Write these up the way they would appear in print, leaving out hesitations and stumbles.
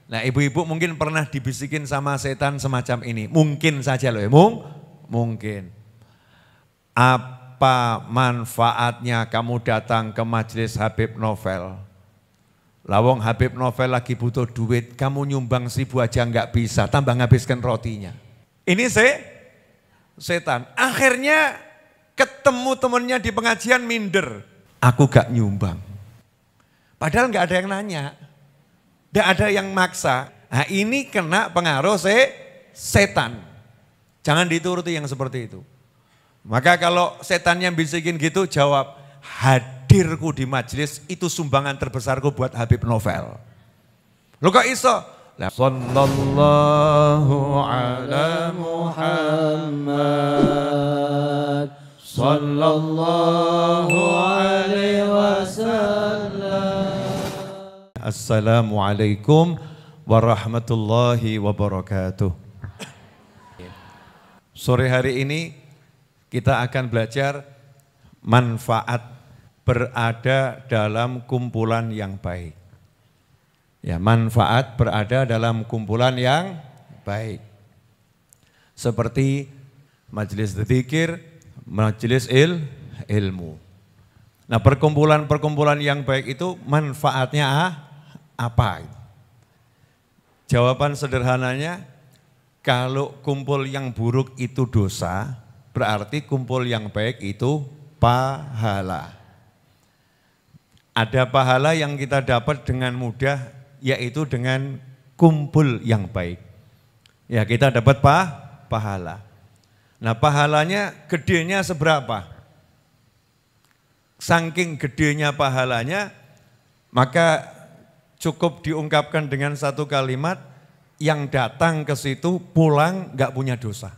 Nah ibu-ibu mungkin pernah dibisikin sama setan semacam ini. Mungkin saja loh ya, mungkin. Apa manfaatnya kamu datang ke majelis Habib Novel? Lawang Habib Novel lagi butuh duit, kamu nyumbang 1.000 aja nggak bisa, tambah ngabiskan rotinya. Ini setan. Akhirnya ketemu temennya di pengajian minder. Aku gak nyumbang. Padahal nggak ada yang nanya. Tidak ada yang maksa. Nah ini kena pengaruh setan. Jangan dituruti yang seperti itu. Maka kalau setan yang bisikin gitu jawab, hadirku di majelis itu sumbangan terbesarku buat Habib Novel. Lu kok iso? Sallallahu ala Muhammad sallallahu alaihi wasallam. Assalamualaikum warahmatullahi wabarakatuh. Sore hari ini kita akan belajar manfaat berada dalam kumpulan yang baik. Ya, manfaat berada dalam kumpulan yang baik. Seperti majelis dzikir, majelis ilmu. Nah, perkumpulan-perkumpulan yang baik itu manfaatnya apa? Jawaban sederhananya, kalau kumpul yang buruk itu dosa, berarti kumpul yang baik itu pahala. Ada pahala yang kita dapat dengan mudah, yaitu dengan kumpul yang baik. Ya, kita dapat pahala. Nah, pahalanya gedenya seberapa? Saking gedenya pahalanya, maka cukup diungkapkan dengan satu kalimat, yang datang ke situ pulang gak punya dosa.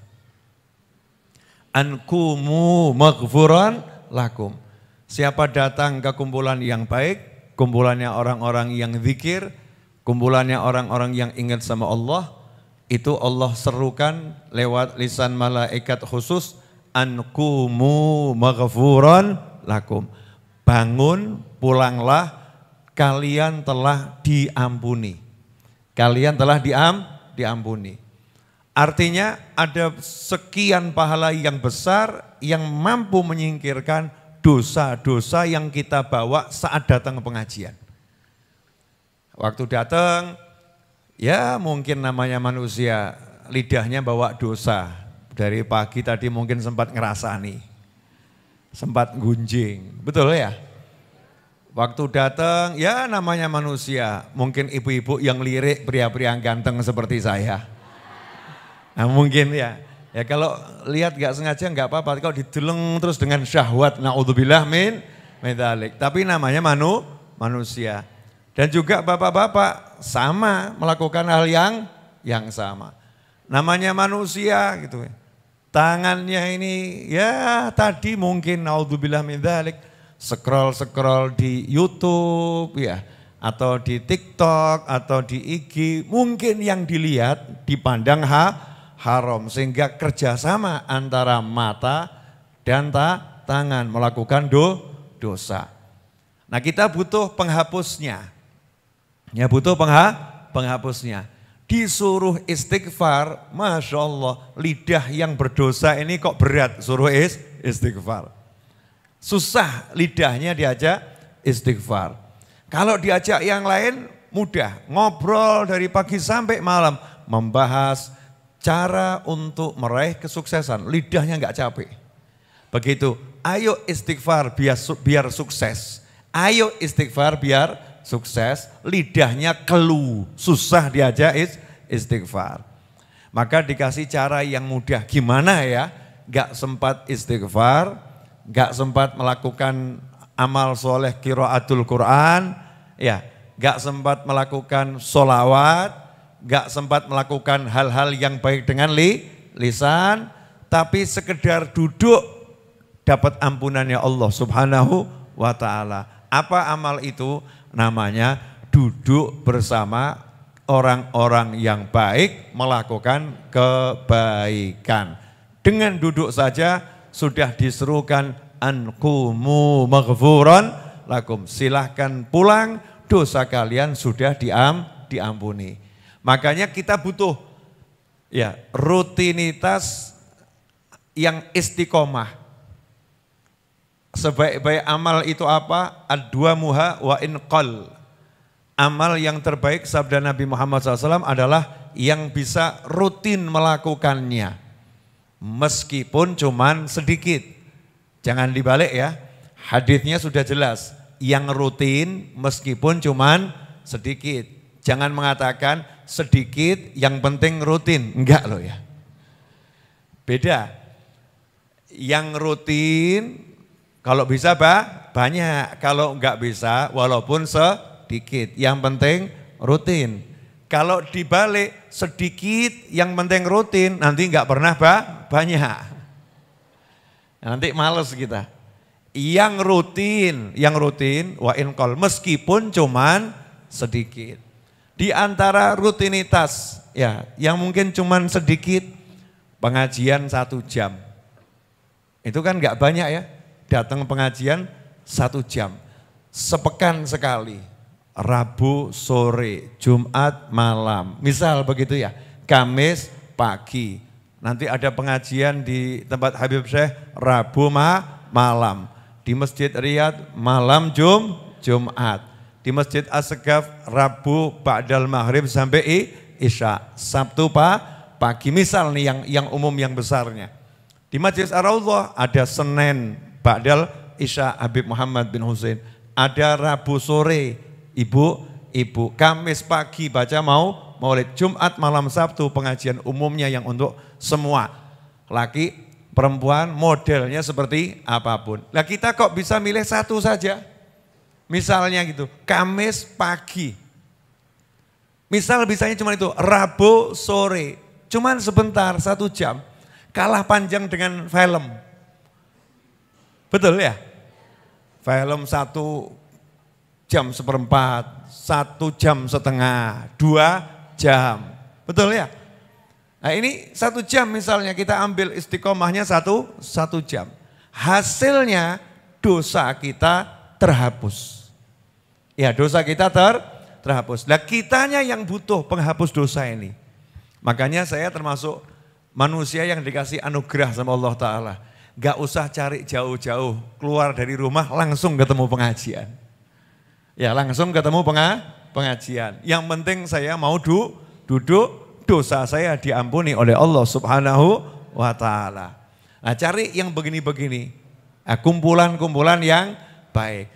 Ankumu maghfuran lakum. Siapa datang ke kumpulan yang baik, kumpulannya orang-orang yang zikir, kumpulannya orang-orang yang ingat sama Allah, itu Allah serukan lewat lisan malaikat khusus, ankumu maghfuran lakum. Bangun, pulanglah, kalian telah diampuni. Kalian telah diampuni. Artinya ada sekian pahala yang besar yang mampu menyingkirkan dosa-dosa yang kita bawa saat datang ke pengajian. Waktu datang, ya mungkin namanya manusia, lidahnya bawa dosa. Dari pagi tadi mungkin sempat ngerasani, sempat gunjing, betul ya? Waktu datang, ya namanya manusia, mungkin ibu-ibu yang lirik, pria-pria yang ganteng seperti saya. Nah mungkin ya kalau lihat gak sengaja gak apa-apa, kalau dideleng terus dengan syahwat, na'udzubillah min dzalik. Tapi namanya manusia. Dan juga bapak-bapak sama melakukan hal yang sama. Namanya manusia gitu. Tangannya ini ya tadi mungkin na'udzubillah min dzalik. Scroll di YouTube ya, atau di TikTok atau di IG, mungkin yang dilihat dipandang haram, sehingga kerjasama antara mata dan tangan melakukan dosa. Nah kita butuh penghapusnya, ya butuh penghapusnya. Disuruh istighfar, Masya Allah, lidah yang berdosa ini kok berat suruh istighfar. Susah lidahnya diajak istighfar. Kalau diajak yang lain mudah, ngobrol dari pagi sampai malam, membahas cara untuk meraih kesuksesan, lidahnya nggak capek. Begitu, ayo istighfar biar sukses. Ayo istighfar biar sukses, lidahnya keluh, susah diajak istighfar. Maka dikasih cara yang mudah, gimana ya? Nggak sempat istighfar, gak sempat melakukan amal soleh qiraatul Quran, ya, gak sempat melakukan sholawat, gak sempat melakukan hal-hal yang baik dengan lisan, tapi sekedar duduk dapat ampunannya Allah Subhanahu wa ta'ala. Apa amal itu? Namanya duduk bersama orang-orang yang baik melakukan kebaikan. Dengan duduk saja sudah diserukan ankumu maghfuran lakum. Silahkan pulang, dosa kalian sudah diampuni. Makanya kita butuh ya rutinitas yang istiqomah. Sebaik-baik amal itu apa? Ad-duamuha wa inqal. Amal yang terbaik sabda Nabi Muhammad SAW adalah yang bisa rutin melakukannya. Meskipun cuman sedikit. Jangan dibalik ya. Hadisnya sudah jelas. Yang rutin meskipun cuman sedikit. Jangan mengatakan sedikit yang penting rutin. Enggak loh ya. Beda. Yang rutin kalau bisa banyak. Kalau enggak bisa walaupun sedikit. Yang penting rutin. Kalau dibalik sedikit yang penting rutin nanti enggak pernah banyak. Nanti males kita. Yang rutin wa inqal meskipun cuman sedikit. Di antara rutinitas ya yang mungkin cuman sedikit pengajian 1 jam. Itu kan enggak banyak ya. Datang pengajian 1 jam. Sepekan sekali. Rabu sore, Jumat malam. Misal begitu ya. Kamis pagi. Nanti ada pengajian di tempat Habib Syekh Rabu malam. Di Masjid Riyadh malam Jumat. Di Masjid As-Segaf Rabu ba'dal maghrib sampai Isya. Sabtu pagi misal nih yang umum yang besarnya. Di Masjid Ar-Raudhah ada Senin ba'dal Isya Habib Muhammad bin Husain. Ada Rabu sore ibu. Kamis pagi baca maulid. Jumat malam Sabtu pengajian umumnya yang untuk semua. Laki perempuan modelnya seperti apapun. Nah kita kok bisa milih satu saja? Misalnya gitu, Kamis pagi. Misal bisanya cuma itu, Rabu sore. Cuman sebentar, 1 jam. Kalah panjang dengan film. Betul ya? Film 1 jam seperempat, 1 jam setengah, 2 jam. Betul ya? Nah ini 1 jam misalnya kita ambil istiqomahnya 1 jam. Hasilnya dosa kita terhapus. Ya dosa kita terhapus. Nah kitanya yang butuh penghapus dosa ini. Makanya saya termasuk manusia yang dikasih anugerah sama Allah Ta'ala. Gak usah cari jauh-jauh, keluar dari rumah langsung ketemu pengajian. Ya langsung ketemu pengajian. Yang penting saya mau duduk. Dosa saya diampuni oleh Allah Subhanahu wa Ta'ala. Nah, cari yang begini-begini. Nah, kumpulan-kumpulan yang baik.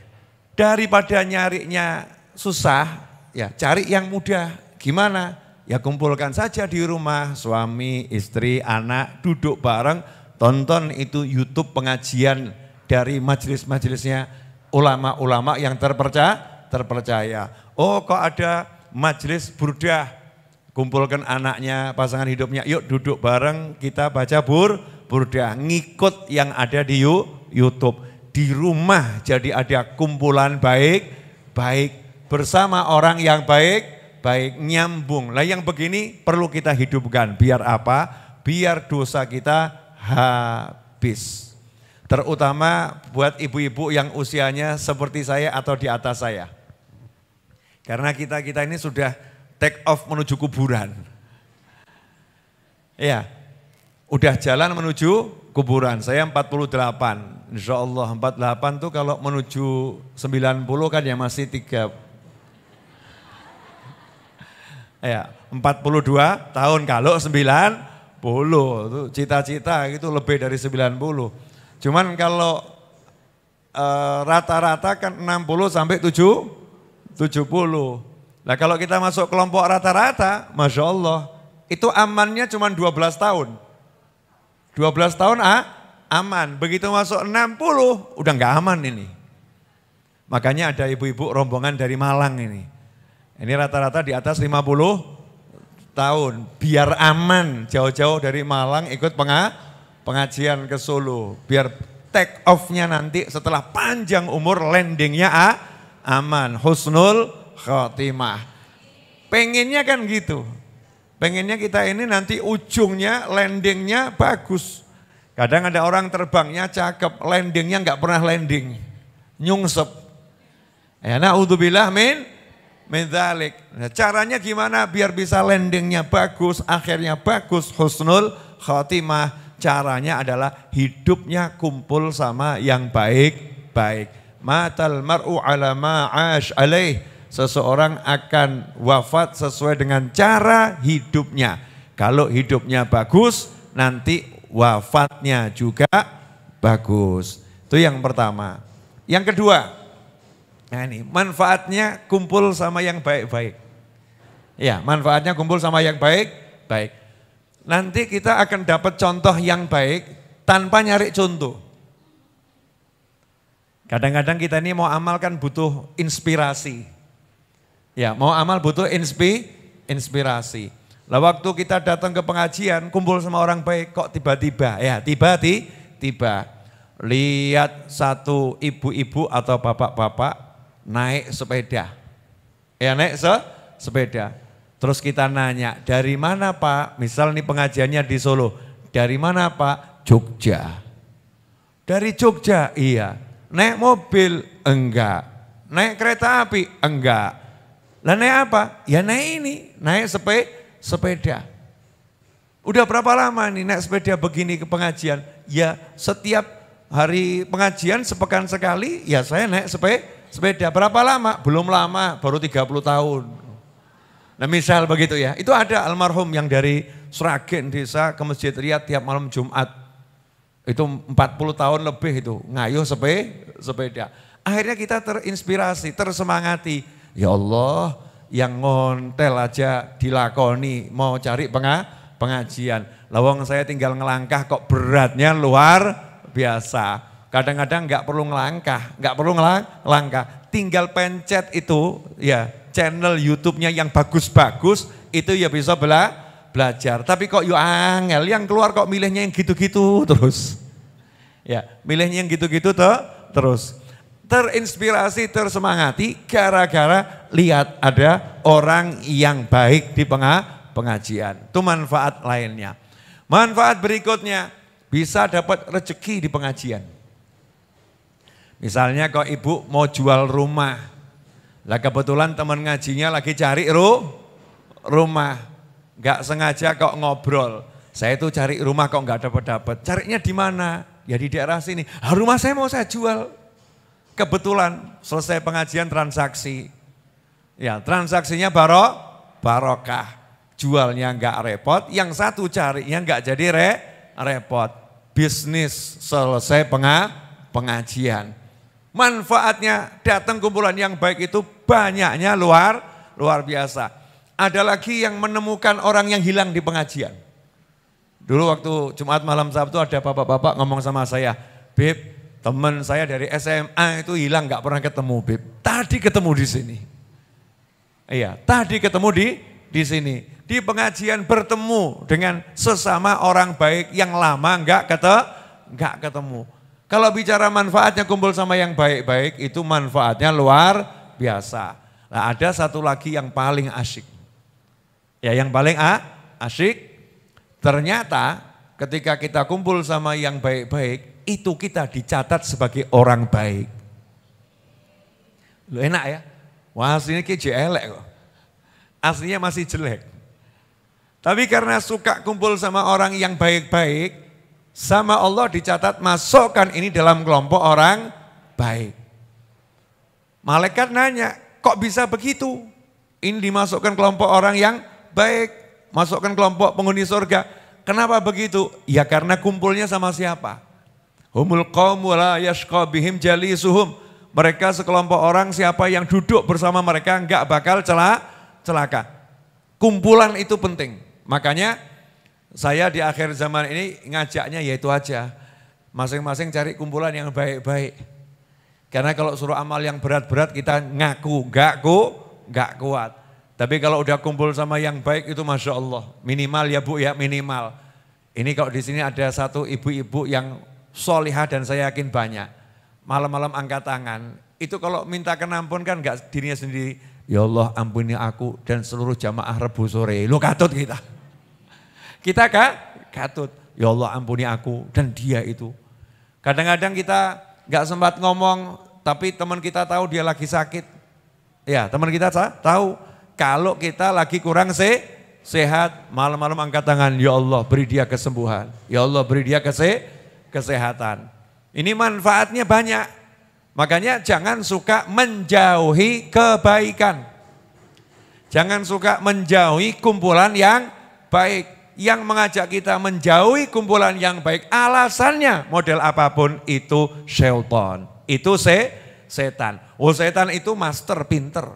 Daripada nyarinya susah, ya cari yang mudah. Gimana? Ya kumpulkan saja di rumah, suami, istri, anak, duduk bareng, tonton itu YouTube pengajian dari majelis-majelisnya ulama-ulama yang terpercaya. Oh, kok ada majelis burdah? Kumpulkan anaknya, pasangan hidupnya, yuk duduk bareng kita baca burdah, ngikut yang ada di YouTube. Di rumah jadi ada kumpulan baik bersama orang yang baik nyambung. Lah yang begini perlu kita hidupkan, biar apa? Biar dosa kita habis. Terutama buat ibu-ibu yang usianya seperti saya atau di atas saya. Karena kita ini sudah take off menuju kuburan. Ya, udah jalan menuju kuburan. Saya 48, insya Allah 48 tuh kalau menuju 90 kan ya masih 3. Ya, 42 tahun kalau 90, tuh cita-cita itu lebih dari 90. Cuman kalau rata-rata kan 60 sampai 70. Nah kalau kita masuk kelompok rata-rata, Masya Allah, itu amannya cuma 12 tahun. 12 tahun aman, begitu masuk 60, udah nggak aman ini. Makanya ada ibu-ibu rombongan dari Malang ini. Ini rata-rata di atas 50 tahun, biar aman jauh-jauh dari Malang ikut pengajian ke Solo. Biar take off-nya nanti setelah panjang umur landingnya aman, husnul khotimah. Pengennya kan gitu. Pengennya kita ini nanti ujungnya landingnya bagus. Kadang ada orang terbangnya cakep, landingnya nggak pernah landing. Nyungsep. Ya na'udzubillah min min dzalik. Nah, caranya gimana biar bisa landingnya bagus, akhirnya bagus, husnul khotimah. Caranya adalah hidupnya kumpul sama yang baik-baik. Matal mar'u ala ma'ash alaih. Seseorang akan wafat sesuai dengan cara hidupnya. Kalau hidupnya bagus, nanti wafatnya juga bagus. Itu yang pertama. Yang kedua, nah ini manfaatnya kumpul sama yang baik-baik. Ya, manfaatnya kumpul sama yang baik-baik. Nanti kita akan dapat contoh yang baik tanpa nyari contoh. Kadang-kadang kita ini mau amal kan butuh inspirasi. Ya, mau amal butuh inspirasi. Lah waktu kita datang ke pengajian, kumpul sama orang baik, kok tiba-tiba, ya tiba-tiba lihat satu ibu-ibu atau bapak-bapak naik sepeda. Ya naik sepeda. Terus kita nanya, dari mana Pak? Misal nih pengajiannya di Solo. Dari mana Pak? Jogja. Dari Jogja? Iya. Naik mobil? Enggak. Naik kereta api? Enggak. Lah naik apa? Ya naik ini, naik sepeda. Udah berapa lama nih naik sepeda begini ke pengajian? Ya setiap hari pengajian sepekan sekali, ya saya naik sepeda. Berapa lama? Belum lama, baru 30 tahun. Nah misal begitu ya, itu ada almarhum yang dari Sragen desa ke Masjid Riyadh tiap malam Jumat. Itu 40 tahun lebih itu, ngayuh sepeda. Akhirnya kita terinspirasi, tersemangati. Ya Allah, yang ngontel aja dilakoni, mau cari pengajian. Lawang saya tinggal ngelangkah kok beratnya luar biasa. Kadang-kadang nggak perlu ngelangkah, tinggal pencet itu ya channel YouTube-nya yang bagus-bagus itu ya bisa belajar. Tapi kok yo angel, yang keluar kok milihnya yang gitu-gitu terus. Ya, milihnya yang gitu-gitu terus. Terinspirasi, tersemangati gara-gara lihat ada orang yang baik di pengajian. Itu manfaat lainnya. Manfaat berikutnya, bisa dapat rezeki di pengajian. Misalnya kok ibu mau jual rumah. Lah kebetulan teman ngajinya lagi cari rumah. Gak sengaja kok ngobrol. Saya tuh cari rumah kok gak dapat-dapat. Carinya di mana? Ya di daerah sini. Rumah saya mau saya jual. Kebetulan selesai pengajian transaksi. Ya transaksinya barokah. Jualnya gak repot. Yang satu carinya gak jadi repot. Bisnis selesai pengajian. Manfaatnya datang kumpulan yang baik itu banyaknya luar biasa. Ada lagi yang menemukan orang yang hilang di pengajian. Dulu waktu Jumat malam Sabtu ada bapak-bapak ngomong sama saya, Beb, teman saya dari SMA itu hilang gak pernah ketemu, Beb. Tadi ketemu di sini. Iya, tadi ketemu di sini. Di pengajian bertemu dengan sesama orang baik yang lama gak ketemu. Kalau bicara manfaatnya kumpul sama yang baik-baik itu manfaatnya luar biasa. Nah ada satu lagi yang paling asyik. Ya yang paling asyik, ternyata ketika kita kumpul sama yang baik-baik itu kita dicatat sebagai orang baik. Lu enak ya? Wah aslinya kayak jelek kok. Aslinya masih jelek. Tapi karena suka kumpul sama orang yang baik-baik, sama Allah dicatat masukkan ini dalam kelompok orang baik. Malaikat nanya, kok bisa begitu? Ini dimasukkan kelompok orang yang baik, masukkan kelompok penghuni surga. Kenapa begitu? Ya karena kumpulnya sama siapa? Humul qaumu la yashqa bihim jalisuhum. Mereka sekelompok orang siapa yang duduk bersama mereka enggak bakal celaka. Kumpulan itu penting. Makanya saya di akhir zaman ini ngajaknya yaitu aja. Masing-masing cari kumpulan yang baik-baik. Karena kalau suruh amal yang berat-berat kita ngaku, enggak kuat. Tapi kalau udah kumpul sama yang baik itu Masya Allah. Minimal ya Bu ya, minimal. Ini kalau di sini ada satu ibu-ibu yang solihah dan saya yakin banyak. Malam-malam angkat tangan. Itu kalau minta kenampun kan enggak dirinya sendiri. Ya Allah ampuni aku dan seluruh jamaah Rebu sore. Lo katut kita. Kita katut, ya Allah ampuni aku dan dia itu. Kadang-kadang kita gak sempat ngomong, tapi teman kita tahu dia lagi sakit. Ya, teman kita tahu kalau kita lagi kurang sehat, malam-malam angkat tangan, ya Allah beri dia kesembuhan, ya Allah beri dia kesehatan. Ini manfaatnya banyak. Makanya jangan suka menjauhi kebaikan. Jangan suka menjauhi kumpulan yang baik. Yang mengajak kita menjauhi kumpulan yang baik, alasannya model apapun itu syaitan. Itu setan. Oh, setan itu master pinter.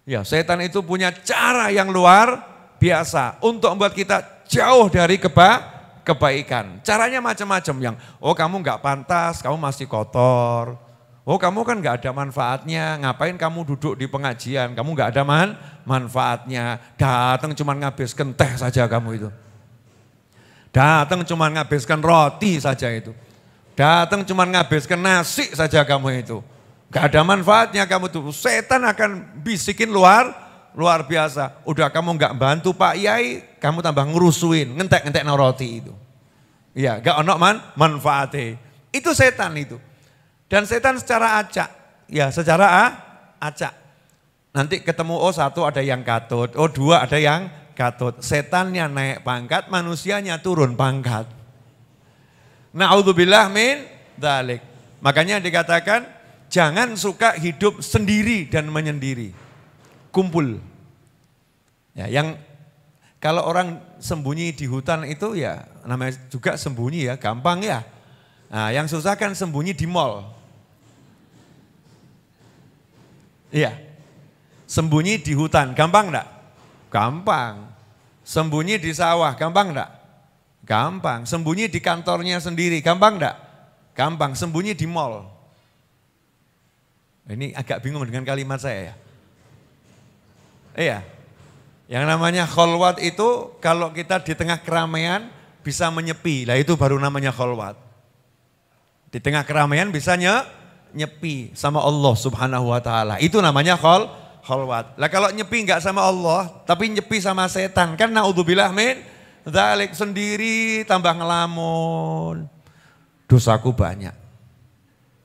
Ya, setan itu punya cara yang luar biasa untuk membuat kita jauh dari kebaikan. Caranya macam-macam, yang kamu nggak pantas, kamu masih kotor. Oh, kamu kan nggak ada manfaatnya, ngapain kamu duduk di pengajian, kamu nggak ada manfaatnya. Datang cuma ngabiskan teh saja kamu itu. Datang cuma ngabiskan roti saja itu. Datang cuma ngabiskan nasi saja kamu itu. Gak ada manfaatnya kamu tuh. Setan akan bisikin luar biasa. Udah kamu nggak bantu Pak Yai, kamu tambah ngerusuin, ngentek roti itu. Iya, gak ono manfaatnya. Itu setan itu. Dan setan secara acak, ya secara acak. Nanti ketemu satu ada yang katut, dua ada yang katut. Setannya naik pangkat, manusianya turun pangkat. Na'udzubillah min dzalik. Makanya dikatakan jangan suka hidup sendiri dan menyendiri. Kumpul. Ya, yang kalau orang sembunyi di hutan itu ya namanya juga sembunyi ya, gampang ya. Nah, yang susah kan sembunyi di mall. Iya. Sembunyi di hutan, gampang enggak? Gampang. Sembunyi di sawah, gampang enggak? Gampang. Sembunyi di kantornya sendiri, gampang enggak? Gampang. Sembunyi di mall. Ini agak bingung dengan kalimat saya ya. Iya. Yang namanya kholwat itu kalau kita di tengah keramaian bisa menyepi. Lah itu baru namanya kholwat. Di tengah keramaian bisa nyepi sama Allah Subhanahu wa taala. Itu namanya kholwat. Lah kalau nyepi enggak sama Allah, tapi nyepi sama setan, kan naudzubillah min dzalik, sendiri tambah ngelamun. Dosaku banyak.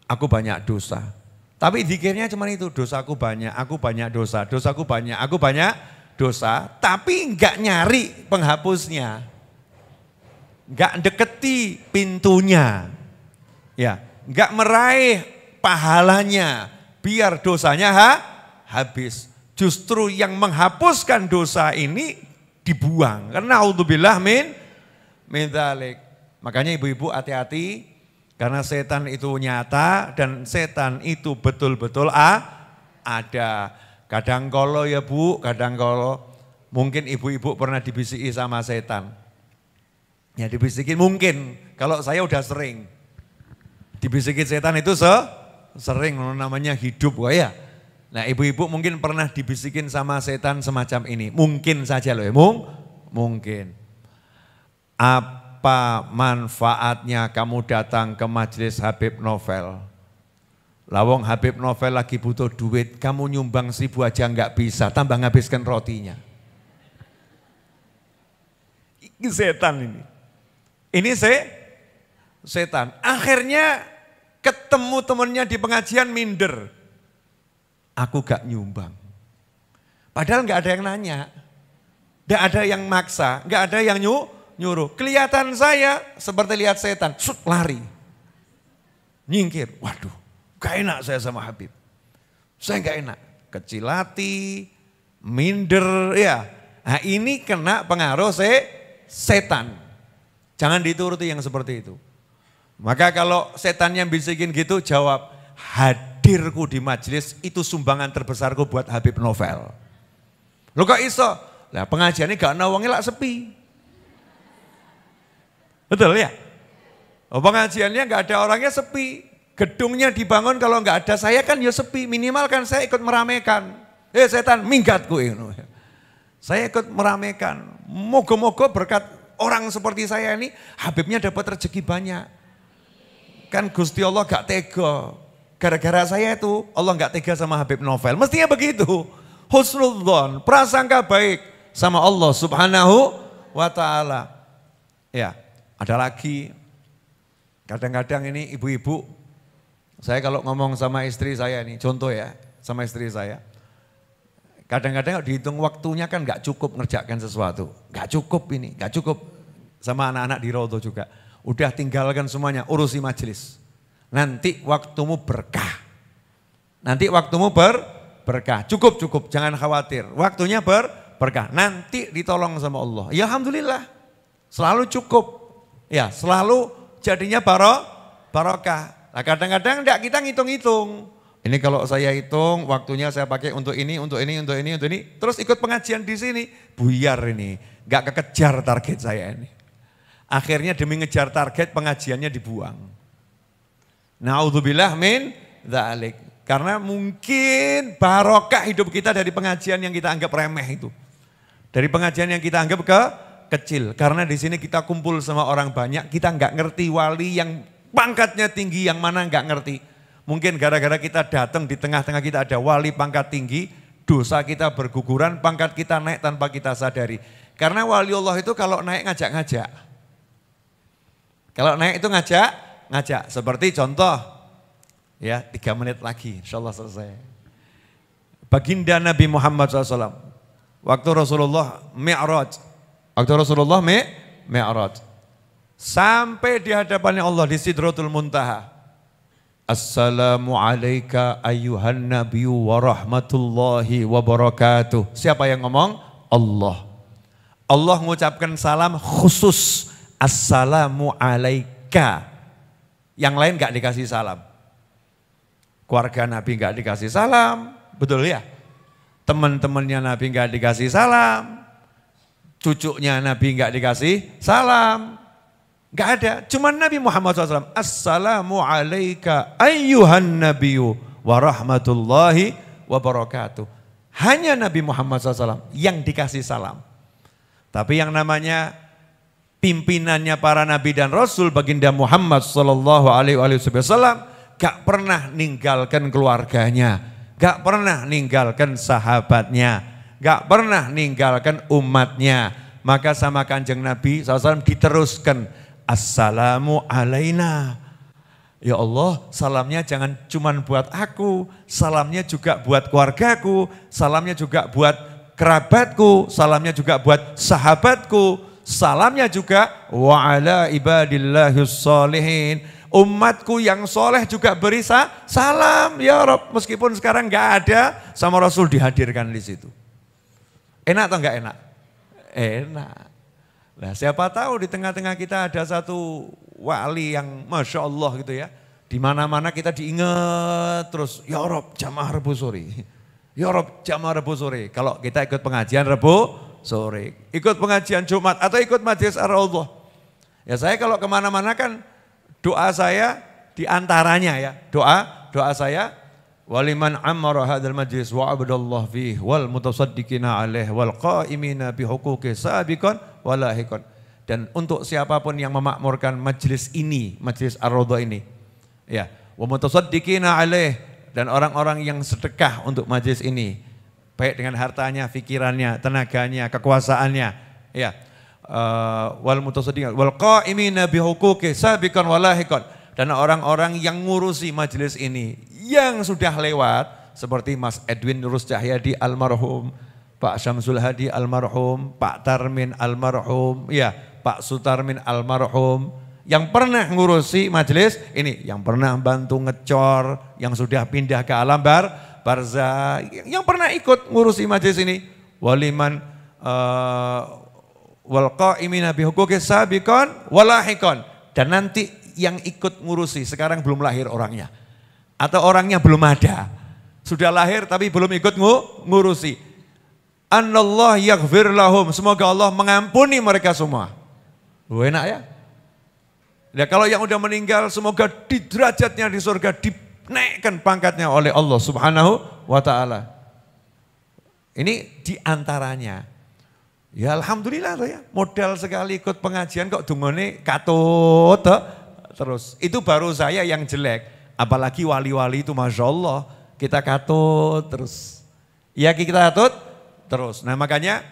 Aku banyak dosa. Tapi zikirnya cuma itu, dosaku banyak, aku banyak dosa, dosaku banyak, aku banyak dosa, tapi enggak nyari penghapusnya. Enggak deketi pintunya. Ya, enggak meraih pahalanya biar dosanya habis. Justru yang menghapuskan dosa ini dibuang. Karena naudzubillah min dzalik. Makanya ibu-ibu hati-hati karena setan itu nyata dan setan itu betul-betul ada. Kadang kala ya Bu, kadang kala mungkin ibu-ibu pernah dibisiki sama setan. Ya dibisikin mungkin, kalau saya udah sering. Dibisikin setan itu sering, namanya hidup ya. Nah ibu-ibu mungkin pernah dibisikin sama setan semacam ini. Mungkin saja loh ya, mungkin. Apa manfaatnya kamu datang ke majelis Habib Novel? Lawong Habib Novel lagi butuh duit, kamu nyumbang 1.000 aja nggak bisa, tambah ngabiskan rotinya. Ini setan ini. Ini setan. Akhirnya ketemu temannya di pengajian minder. Aku gak nyumbang. Padahal gak ada yang nanya. Gak ada yang maksa. Gak ada yang nyuruh. Kelihatan saya seperti lihat setan. Lari. Nyingkir. Waduh, gak enak saya sama Habib. Saya gak enak. Kecil hati, minder. Ya. Nah ini kena pengaruh setan. Jangan dituruti yang seperti itu. Maka kalau setan yang bisikin gitu jawab, hadirku di majelis itu sumbangan terbesarku buat Habib Novel. Lo kok iso? Lah pengajiannya gak nawangnya lah sepi. Betul ya? Oh, pengajiannya gak ada orangnya sepi. Gedungnya dibangun kalau gak ada saya kan ya sepi. Minimal kan saya ikut meramaikan. Setan minggatku ini. Saya ikut meramaikan. Moga-moga berkat orang seperti saya ini, Habibnya dapat rezeki banyak. Kan Gusti Allah gak tega. Gara-gara saya itu, Allah gak tega sama Habib Novel. Mestinya begitu. Husnudzon, prasangka baik sama Allah Subhanahu wa ta'ala. Ya, ada lagi. Kadang-kadang ini ibu-ibu, saya kalau ngomong sama istri saya nih, contoh ya. sama istri saya. Kadang-kadang dihitung waktunya kan nggak cukup ngerjakan sesuatu. Nggak cukup ini, nggak cukup. Sama anak-anak di Rodo juga. Udah tinggalkan semuanya, urusi majelis. Nanti waktumu berkah. Nanti waktumu berkah. Cukup, jangan khawatir. Waktunya berkah. Nanti ditolong sama Allah. Ya alhamdulillah. Selalu cukup. Ya selalu jadinya barokah. Nah kadang-kadang enggak kita ngitung-ngitung. Ini kalau saya hitung waktunya saya pakai untuk ini. Terus ikut pengajian di sini. Buyar ini. Enggak kekejar target saya ini. Akhirnya demi ngejar target pengajiannya dibuang. Na'udzubillah min dzalik. Karena mungkin barokah hidup kita dari pengajian yang kita anggap remeh itu. Dari pengajian yang kita anggap kecil. Karena di sini kita kumpul sama orang banyak, kita nggak ngerti wali yang pangkatnya tinggi, yang mana nggak ngerti. Mungkin gara-gara kita datang di tengah-tengah kita ada wali pangkat tinggi, dosa kita berguguran, pangkat kita naik tanpa kita sadari. Karena wali Allah itu kalau naik ngajak-ngajak. Kalau naik itu ngajak. Seperti contoh, ya 3 menit lagi, insya Allah selesai. Baginda Nabi Muhammad SAW, waktu Rasulullah Mi'raj, sampai di hadapannya Allah di Sidratul Muntaha. Assalamu alayka ayyuhan nabiyyu wa rahmatullahi wa barakatuh. Siapa yang ngomong? Allah. Allah mengucapkan salam khusus. Assalamu alayka. Yang lain gak dikasih salam. Keluarga Nabi gak dikasih salam. Betul ya? Teman-temannya Nabi gak dikasih salam. Cucunya Nabi gak dikasih salam. Gak ada. Cuma Nabi Muhammad SAW. Assalamu alayka ayyuhan nabiyyu wa rahmatullahi wa barakatuh. Hanya Nabi Muhammad SAW yang dikasih salam. Tapi yang namanya pimpinannya para nabi dan rasul baginda Muhammad sallallahu alaihi wasallam gak pernah ninggalkan keluarganya, gak pernah ninggalkan sahabatnya, gak pernah ninggalkan umatnya. Maka sama Kanjeng Nabi SAW diteruskan assalamu alaina. Ya Allah, salamnya jangan cuman buat aku, salamnya juga buat keluargaku, salamnya juga buat kerabatku, salamnya juga buat sahabatku. Salamnya juga wa ala ibadillahis sholihin. Umatku yang soleh juga beri salam ya Rob. Meskipun sekarang enggak ada, sama Rasul dihadirkan di situ. Enak atau enggak enak? Enak. Nah siapa tahu di tengah-tengah kita ada satu wali yang Masya Allah gitu ya. Di mana-mana kita diingat terus, ya Rob jamaah Rebu sore. Ya Rob jamaah Rebu sore. Kalau kita ikut pengajian Rebu sore, ikut pengajian Jumat atau ikut majelis Ar-Raudhah. Ya saya kalau kemana-mana kan doa saya diantaranya ya, doa saya waliman ammara hadzal majlis wa abdallah fihi wal mutasaddiqina alaih wal qaimina bi huquqi sabiqan walahiqan. Dan untuk siapapun yang memakmurkan majelis ini, majelis Ar-Raudhah ini, ya, wa mutasaddiqina alaih, dan orang-orang yang sedekah untuk majelis ini. Baik dengan hartanya, pikirannya, tenaganya, kekuasaannya, ya. Wal mutasaddiqin wal qaimina bi huquqi sabiqan walahiqan, dan orang-orang yang ngurusi majelis ini yang sudah lewat seperti Mas Edwin Nurus Cahyadi almarhum, Pak Syamsul Hadi almarhum, Pak Tarmin almarhum, ya, Pak Sutarmin almarhum, yang pernah ngurusi majelis ini, yang pernah bantu ngecor, yang sudah pindah ke alam barzah, yang pernah ikut ngurusi majelis ini, waliman wal qaimina bi huquqis sabiqan walahiqan, dan nanti yang ikut ngurusi sekarang belum lahir orangnya atau orangnya belum ada, sudah lahir tapi belum ikut ngurusi. Anallah yaghfir lahum, semoga Allah mengampuni mereka semua. Enak ya? Ya kalau yang udah meninggal semoga di derajatnya di surga dinaikkan pangkatnya oleh Allah Subhanahu wa ta'ala. Ini diantaranya. Ya alhamdulillah ya, modal sekali ikut pengajian kok dungane katut terus. Itu baru saya yang jelek, apalagi wali-wali itu Masya Allah kita katut terus. Ya kita katut terus. Nah makanya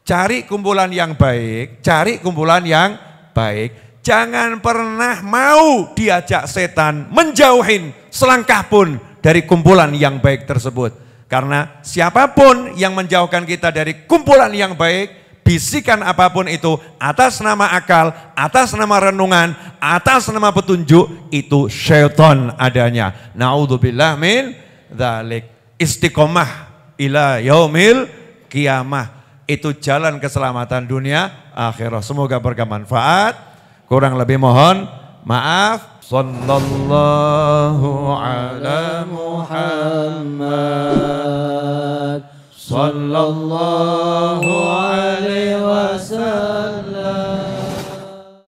cari kumpulan yang baik, cari kumpulan yang baik. Jangan pernah mau diajak setan menjauhin selangkah pun dari kumpulan yang baik tersebut. Karena siapapun yang menjauhkan kita dari kumpulan yang baik, bisikan apapun itu, atas nama akal, atas nama renungan, atas nama petunjuk, itu syaitan adanya. Na'udzubillah min dzalik. Istiqomah ila yaumil qiyamah. Itu jalan keselamatan dunia akhirah. Semoga bermanfaat. Kurang lebih mohon maaf. Sallallahu ala Muhammad. Sallallahu